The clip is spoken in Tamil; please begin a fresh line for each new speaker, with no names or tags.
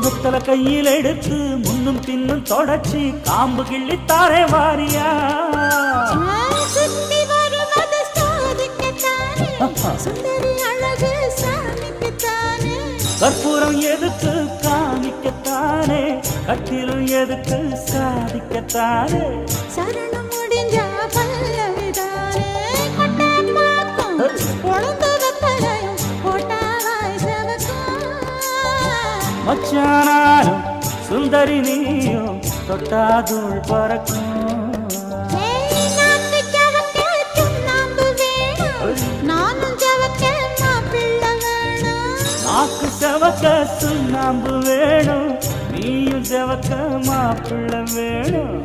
வெத்தல கையில் எடுத்து முன்னும் பின்னும் தொடச்சி காம்பு கிள்ளி தாரே வாரியா
சுத்தி வருவது சாதிக்கத்தானே சுந்தரி அழகு சாமிக்கத்தானே
கற்பூரம் எதுக்கு காமிக்கத்தானே கட்டிலும் எதுக்கு சாதிக்கத்தானே
சரணம் முடிஞ்சா பல்லவிதானே கொட்டை பாக்கும் பொழுது வெத்தலையும் போட்டாவாய் செவக்கும்
மச்சானாலும் சுந்தரி நீயும் தொட்டாதூள் பறக்கும் நாக்கு செவக்க சுண்ணாம்பு வேணும் நீயும் செவக்க மாப்பிள்ளை வேணும்